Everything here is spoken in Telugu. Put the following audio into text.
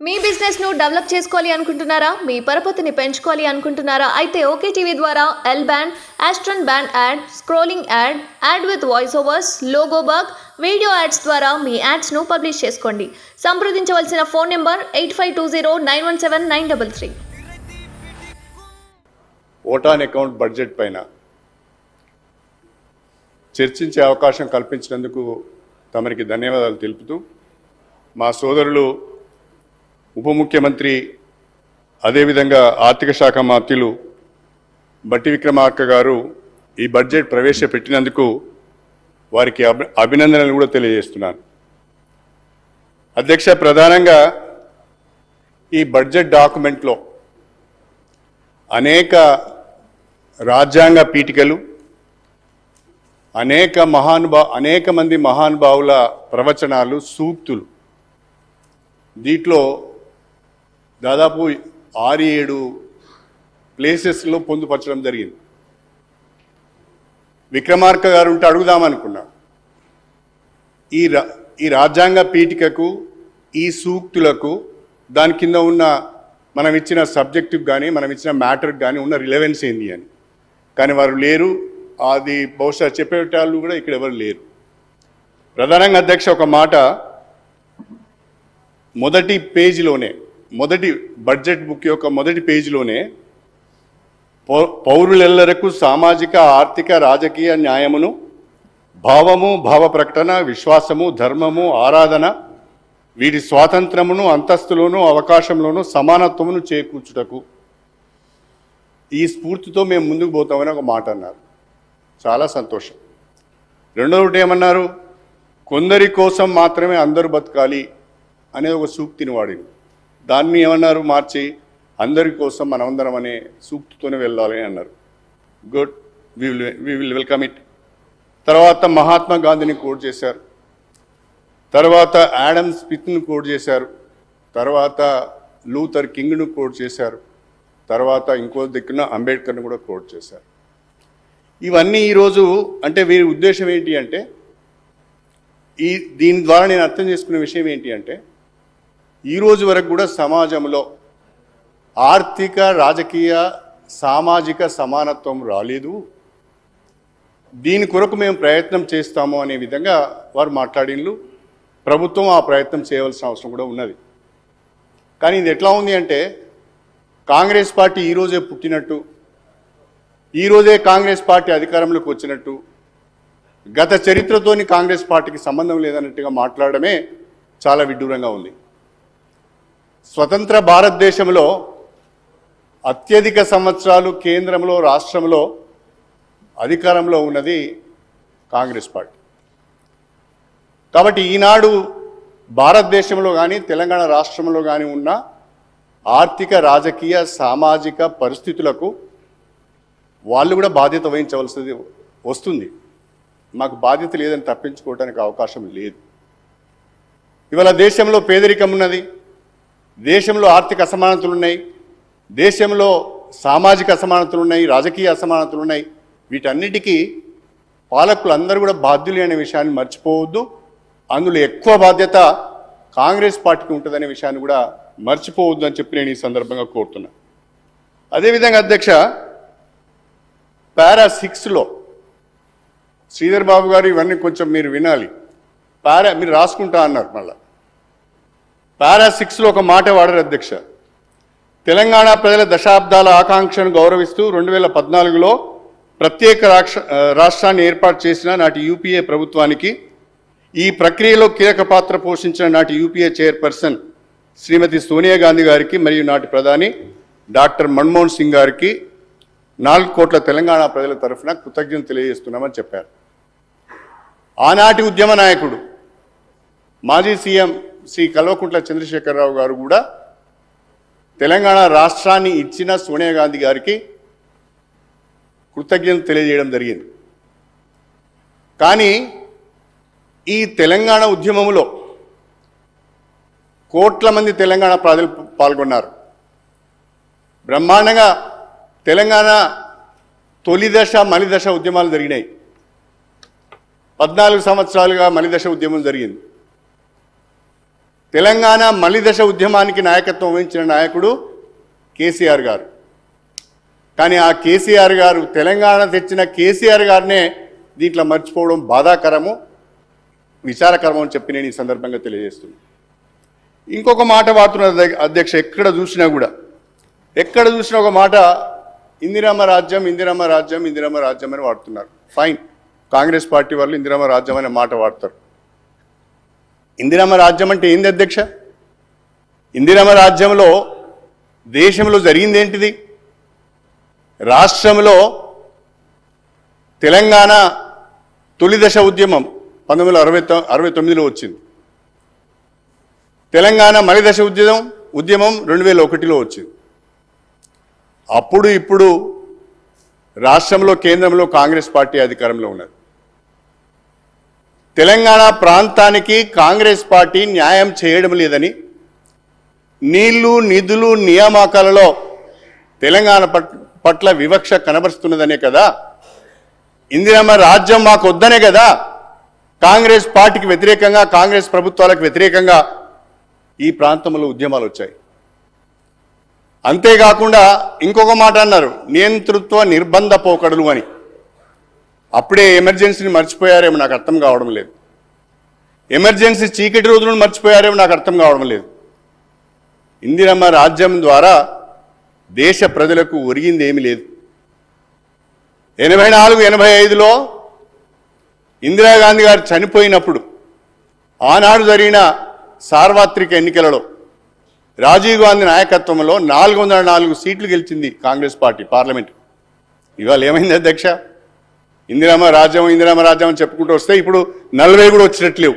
మీ బిజినెస్ ను డెవలప్ చేసుకోవాలి అనుకుంటున్నారా? మీ పరపతిని పెంచుకోవాలి అనుకుంటున్నారా? అయితే ఓకే టీవీ ద్వారా L band, Aston band ad, scrolling ad, ad with voice overs, logo bug, video ads ద్వారా మీ యాడ్స్ ను పబ్లిష్ చేసుకోండి. సంప్రదించవలసిన phone number 8520917933. Vote on account budget పైన చర్చించే అవకాశం కల్పించినందుకు తమరికి ధన్యవాదాలు తెలుపుతూ, మా సోదరులు ఉప ముఖ్యమంత్రి అదేవిధంగా ఆర్థిక శాఖ మంత్రులు బట్టి విక్రమార్క గారు ఈ బడ్జెట్ ప్రవేశపెట్టినందుకు వారికి అభినందనలు కూడా తెలియజేస్తున్నాను. అధ్యక్ష, ప్రధానంగా ఈ బడ్జెట్ డాక్యుమెంట్లో అనేక రాజ్యాంగ పీఠికలు, అనేక మంది మహానుభావుల ప్రవచనాలు, సూక్తులు, దీంట్లో దాదాపు 6-7 ప్లేసెస్లో పొందుపరచడం జరిగింది. విక్రమార్క గారు ఉంటే అడుగుదామనుకున్నా, ఈ రాజ్యాంగ పీఠికకు, ఈ సూక్తులకు, దాని కింద ఉన్న మనం ఇచ్చిన సబ్జెక్టుకు కానీ మనం ఇచ్చిన మ్యాటర్కి కానీ ఉన్న రిలవెన్స్ ఏంది అని. కానీ వారు లేరు. అది బహుశా చెప్పేటాళ్ళు కూడా ఇక్కడ ఎవరు లేరు. ప్రధానంగా అధ్యక్ష, ఒక మాట మొదటి పేజీలోనే, మొదటి బడ్జెట్ బుక్ యొక్క మొదటి పేజీలోనే పౌరులెల్లరకు సామాజిక, ఆర్థిక, రాజకీయ న్యాయమును, భావము, భావ ప్రకటన, విశ్వాసము, ధర్మము, ఆరాధన, వీటి స్వాతంత్రమును, అంతస్తులోను, అవకాశంలోను సమానత్వమును చేకూర్చుటకు ఈ స్ఫూర్తితో మేము ముందుకు పోతామని ఒక మాట అన్నారు. చాలా సంతోషం. రెండవది ఏమన్నారు? కొందరి కోసం మాత్రమే అందరూ బతకాలి అనే ఒక సూక్తిని వాడింది. దాన్ని ఏమన్నారు మార్చి, అందరి కోసం మనమందరం అనే సూక్తితోనే వెళ్ళాలి అన్నారు. Good, we will welcome it. తర్వాత మహాత్మా గాంధీని కోట్ చేశారు, తర్వాత యాడమ్ స్మిత్ను కోట్ చేశారు, తర్వాత లూథర్ కింగ్ను కోట్ చేశారు, తర్వాత ఇంకో దిక్కున అంబేద్కర్ను కూడా కోట్ చేశారు. ఇవన్నీ ఈరోజు అంటే వీరి ఉద్దేశం ఏంటి అంటే, దీని ద్వారా నేను అర్థం చేసుకునే విషయం ఏంటి అంటే, ఈరోజు వరకు కూడా సమాజంలో ఆర్థిక, రాజకీయ, సామాజిక సమానత్వం రాలేదు, దీని కొరకు మేము ప్రయత్నం చేస్తాము అనే విధంగా వారు మాట్లాడినలు. ప్రభుత్వం ఆ ప్రయత్నం చేయవలసిన అవసరం కూడా ఉన్నది. కానీ ఇది ఎట్లా ఉంది అంటే, కాంగ్రెస్ పార్టీ ఈరోజే పుట్టినట్టు, ఈరోజే కాంగ్రెస్ పార్టీ అధికారంలోకి వచ్చినట్టు, గత చరిత్రతోని కాంగ్రెస్ పార్టీకి సంబంధం లేదన్నట్టుగా మాట్లాడడమే చాలా విడ్డూరంగా ఉంది. స్వతంత్ర భారతదేశంలో అత్యధిక సంవత్సరాలు కేంద్రంలో, రాష్ట్రంలో అధికారంలో ఉన్నది కాంగ్రెస్ పార్టీ. కాబట్టి ఈనాడు భారతదేశంలో కానీ తెలంగాణ రాష్ట్రంలో కానీ ఉన్న ఆర్థిక, రాజకీయ, సామాజిక పరిస్థితులకు వాళ్ళు కూడా బాధ్యత వహించవలసింది వస్తుంది. మాకు బాధ్యత లేదని తప్పించుకోవడానికి అవకాశం లేదు. ఇవాళ దేశంలో పేదరికం ఉన్నది, దేశంలో ఆర్థిక అసమానతలు ఉన్నాయి, దేశంలో సామాజిక అసమానతలు ఉన్నాయి, రాజకీయ అసమానతలు ఉన్నాయి. వీటన్నిటికీ పాలకులు అందరూ కూడా బాధ్యులు అనే విషయాన్ని మర్చిపోవద్దు. అందులో ఎక్కువ బాధ్యత కాంగ్రెస్ పార్టీకి ఉంటుందనే విషయాన్ని కూడా మర్చిపోవద్దు అని చెప్పి నేను ఈ సందర్భంగా కోరుతున్నా. అదేవిధంగా అధ్యక్ష, పారా 6లో శ్రీధర్ బాబు గారు ఇవన్నీ కొంచెం మీరు వినాలి. మీరు రాసుకుంటా అన్నారు. మళ్ళా పారా 6లో ఒక మాట వాడారు అధ్యక్ష. తెలంగాణ ప్రజల దశాబ్దాల ఆకాంక్షను గౌరవిస్తూ 2014లో ప్రత్యేక రాష్ట్రాన్ని ఏర్పాటు చేసిన నాటి యూపీఏ ప్రభుత్వానికి, ఈ ప్రక్రియలో కీలక పాత్ర పోషించిన నాటి యూపీఏ చైర్పర్సన్ శ్రీమతి సోనియా గాంధీ గారికి మరియు నాటి ప్రధాని డాక్టర్ మన్మోహన్ సింగ్ గారికి 4 కోట్ల తెలంగాణ ప్రజల తరఫున కృతజ్ఞతలు తెలియజేస్తున్నామని చెప్పారు. ఆనాటి ఉద్యమ నాయకుడు మాజీ సీఎం శ్రీ కల్వకుంట్ల చంద్రశేఖరరావు గారు కూడా తెలంగాణ రాష్ట్రాన్ని ఇచ్చిన సోనియా గాంధీ గారికి కృతజ్ఞతలు తెలియజేయడం జరిగింది. కానీ ఈ తెలంగాణ ఉద్యమంలో కోట్ల మంది తెలంగాణ ప్రజలు పాల్గొన్నారు. బ్రహ్మాండంగా తెలంగాణ తొలి దశ, మలి దశ ఉద్యమాలు జరిగినాయి. 14 సంవత్సరాలుగా మలి దశ ఉద్యమం జరిగింది. తెలంగాణ మలిదశ ఉద్యమానికి నాయకత్వం వహించిన నాయకుడు కేసీఆర్ గారు. కానీ ఆ కేసీఆర్ గారు, తెలంగాణ తెచ్చిన కేసీఆర్ గారినే దీంట్లో మర్చిపోవడం బాధాకరము, విచారకరము అని చెప్పి నేను ఈ సందర్భంగా తెలియజేస్తున్నాను. ఇంకొక మాట వాడుతున్నారు అధ్యక్ష, ఎక్కడ చూసినా ఒక మాట, ఇందిరమ్మ రాజ్యం ఇందిరమ్మ రాజ్యం ఇందిరమ్మ రాజ్యం అని వాడుతున్నారు. ఫైన్, కాంగ్రెస్ పార్టీ వాళ్ళు ఇందిరమ్మ రాజ్యం అనే మాట వాడతారు. ఇందిరమ్మ రాజ్యం అంటే ఏంది అధ్యక్ష? ఇందిరమ్మ రాజ్యంలో దేశంలో జరిగింది ఏంటిది? రాష్ట్రంలో తెలంగాణ తొలిదశ ఉద్యమం 1969లో వచ్చింది. తెలంగాణ మలిదశ ఉద్యమం 2001లో వచ్చింది. అప్పుడు ఇప్పుడు రాష్ట్రంలో, కేంద్రంలో కాంగ్రెస్ పార్టీ అధికారంలో ఉన్నది. తెలంగాణ ప్రాంతానికి కాంగ్రెస్ పార్టీ న్యాయం చేయడం లేదని, నీళ్లు, నిధులు, నియామకాలలో తెలంగాణ పట్ల వివక్ష కనబరుస్తున్నదనే కదా, ఇందిరమ్మ రాజ్యం మాకు వద్దనే కదా కాంగ్రెస్ పార్టీకి వ్యతిరేకంగా, కాంగ్రెస్ ప్రభుత్వాలకు వ్యతిరేకంగా ఈ ప్రాంతంలో ఉద్యమాలు వచ్చాయి. అంతేకాకుండా ఇంకొక మాట అన్నారు, నియంతృత్వ నిర్బంధ పోకడలు అని. అప్పుడే ఎమర్జెన్సీని మర్చిపోయారేమో నాకు అర్థం కావడం లేదు. ఎమర్జెన్సీ చీకటి రోజులను మర్చిపోయారేమో నాకు అర్థం కావడం లేదు. ఇందిరమ్మ రాజ్యం ద్వారా దేశ ప్రజలకు ఒరిగింది ఏమీ లేదు. 84-85లో ఇందిరాగాంధీ గారు చనిపోయినప్పుడు ఆనాడు జరిగిన సార్వత్రిక ఎన్నికలలో రాజీవ్ గాంధీ నాయకత్వంలో 404 సీట్లు గెలిచింది కాంగ్రెస్ పార్టీ పార్లమెంట్. ఇవాళ ఏమైంది అధ్యక్ష? ఇందిరమ్మ రాజ్యం అని చెప్పుకుంటూ వస్తే ఇప్పుడు 40 కూడా వచ్చేటట్లేవు.